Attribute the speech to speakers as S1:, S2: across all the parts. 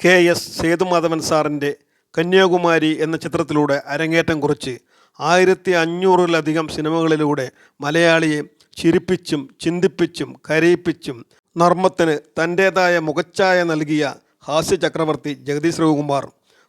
S1: KS. Sethumadhavan സാറിൻ്റെ കന്യാകുമാരി എന്ന ചിത്രത്തിലൂടെ അരങ്ങേറ്റം കുറിച്ച് 1500-ലധികം സിനിമകളിലൂടെ മലയാളിയെ ചിരിപ്പിച്ചും ചിന്തിപ്പിച്ചും കരയിപ്പിച്ചും നർമ്മത്തിന് തൻ്റേതായ മുഖച്ഛായ നൽകിയ ഹാസ്യചക്രവർത്തി ജഗദീഷ് ശ്രീകുമാർ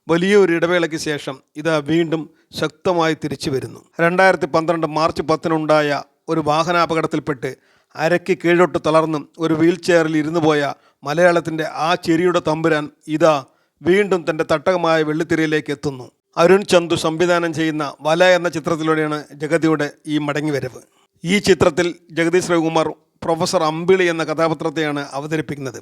S1: വലിയൊരു ഇടവേളയ്ക്ക് ശേഷം ഇതാ വീണ്ടും ശക്തമായി തിരിച്ചു വരുന്നു. 2012 മാർച്ച് 10-നുണ്ടായ ഒരു വാഹനാപകടത്തിൽപ്പെട്ട് അരയ്ക്ക് കീഴോട്ട് തളർന്ന് ഒരു വീൽ ചെയറിൽ ഇരുന്നു പോയ മലയാളത്തിൻ്റെ ആ ചിരിയുടെ തമ്പുരാൻ ഇതാ വീണ്ടും തൻ്റെ തട്ടകമായ വെള്ളിത്തിരയിലേക്ക് എത്തുന്നു. അരുൺ ചന്തു സംവിധാനം ചെയ്യുന്ന വല എന്ന ചിത്രത്തിലൂടെയാണ് ജഗതിയുടെ ഈ മടങ്ങിവരവ്. ഈ ചിത്രത്തിൽ ജഗദീഷ് ശ്രീകുമാർ പ്രൊഫസർ അമ്പിളി എന്ന കഥാപാത്രത്തെയാണ് അവതരിപ്പിക്കുന്നത്.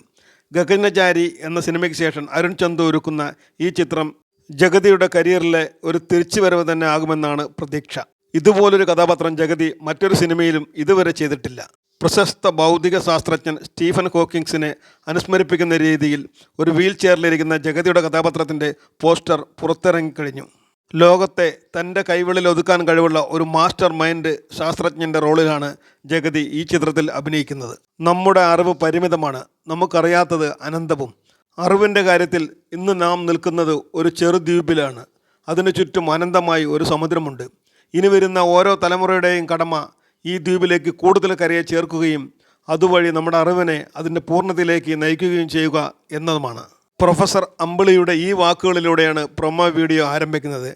S1: ഗഗനചാരി എന്ന സിനിമയ്ക്ക് ശേഷം അരുൺ ചന്തു ഒരുക്കുന്ന ഈ ചിത്രം ജഗതിയുടെ കരിയറിലെ ഒരു തിരിച്ചുവരവ് തന്നെ ആകുമെന്നാണ് പ്രതീക്ഷ. ഇതുപോലൊരു കഥാപാത്രം ജഗതി മറ്റൊരു സിനിമയിലും ഇതുവരെ ചെയ്തിട്ടില്ല. പ്രശസ്ത ഭൗതിക ശാസ്ത്രജ്ഞൻ സ്റ്റീഫൻ ഹോക്കിങ്സിനെ അനുസ്മരിപ്പിക്കുന്ന രീതിയിൽ ഒരു വീൽ ചെയറിലിരിക്കുന്ന ജഗതിയുടെ കഥാപാത്രത്തിൻ്റെ പോസ്റ്റർ പുറത്തിറങ്ങിക്കഴിഞ്ഞു. ലോകത്തെ തൻ്റെ കൈകളിൽ ഒതുക്കാൻ കഴിവുള്ള ഒരു മാസ്റ്റർ മൈൻഡ് ശാസ്ത്രജ്ഞൻ്റെ റോളിലാണ് ജഗതി ഈ ചിത്രത്തിൽ അഭിനയിക്കുന്നത്. നമ്മുടെ അറിവ് പരിമിതമാണ്, നമുക്കറിയാത്തത് അനന്തവും. അറിവിൻ്റെ കാര്യത്തിൽ ഇന്ന് നാം നിൽക്കുന്നത് ഒരു ചെറുദ്വീപിലാണ്. അതിനു ചുറ്റും അനന്തമായി ഒരു സമുദ്രമുണ്ട്. ഇനി വരുന്ന ഓരോ തലമുറയുടെയും കടമ ഈ ദ്വീപിലേക്ക് കൂടുതൽ കരയെ ചേർക്കുകയും അതുവഴി നമ്മുടെ അറിവിനെ അതിൻ്റെ പൂർണ്ണതയിലേക്ക് നയിക്കുകയും ചെയ്യുക എന്നതുമാണ്. പ്രൊഫസർ അമ്പിളിയുടെ ഈ വാക്കുകളിലൂടെയാണ് പ്രൊമോ വീഡിയോ ആരംഭിക്കുന്നത്.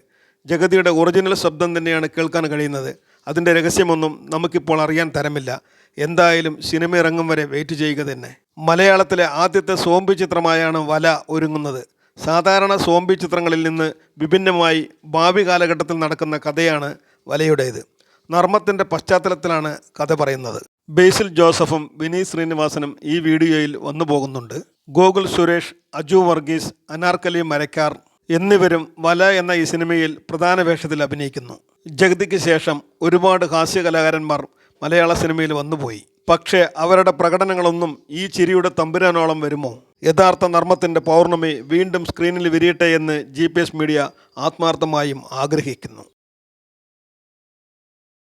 S1: ജഗതിയുടെ ഒറിജിനൽ ശബ്ദം തന്നെയാണ് കേൾക്കാൻ കഴിയുന്നത്. അതിൻ്റെ രഹസ്യമൊന്നും നമുക്കിപ്പോൾ അറിയാൻ തരമില്ല. എന്തായാലും സിനിമ ഇറങ്ങും വരെ വെയിറ്റ് ചെയ്യുക തന്നെ. മലയാളത്തിലെ ആദ്യത്തെ സോംബി ചിത്രമായാണ് വല ഒരുങ്ങുന്നത്. സാധാരണ സോംബി ചിത്രങ്ങളിൽ നിന്ന് വിഭിന്നമായി ഭാവി കാലഘട്ടത്തിൽ നടക്കുന്ന കഥയാണ് വലയുടേത്. നർമ്മത്തിൻ്റെ പശ്ചാത്തലത്തിലാണ് കഥ പറയുന്നത്. ബേസിൽ ജോസഫും വിനീത് ശ്രീനിവാസനും ഈ വീഡിയോയിൽ വന്നു പോകുന്നുണ്ട്. ഗോകുൽ സുരേഷ്, അജു വർഗീസ്, അനാർക്കലി മരക്കാർ എന്നിവരും വല എന്ന ഈ സിനിമയിൽ പ്രധാന വേഷത്തിൽ അഭിനയിക്കുന്നു. ജഗതിക്ക് ശേഷം ഒരുപാട് ഹാസ്യ കലാകാരന്മാർ മലയാള സിനിമയിൽ വന്നുപോയി. പക്ഷേ അവരുടെ പ്രകടനങ്ങളൊന്നും ഈ ചിരിയുടെ തമ്പുരാനോളം വരുമോ? യഥാർത്ഥ നർമ്മത്തിൻ്റെ പൗർണമി വീണ്ടും സ്ക്രീനിൽ വിരിയട്ടെ എന്ന് GPS മീഡിയ ആത്മാർത്ഥമായും ആഗ്രഹിക്കുന്നു.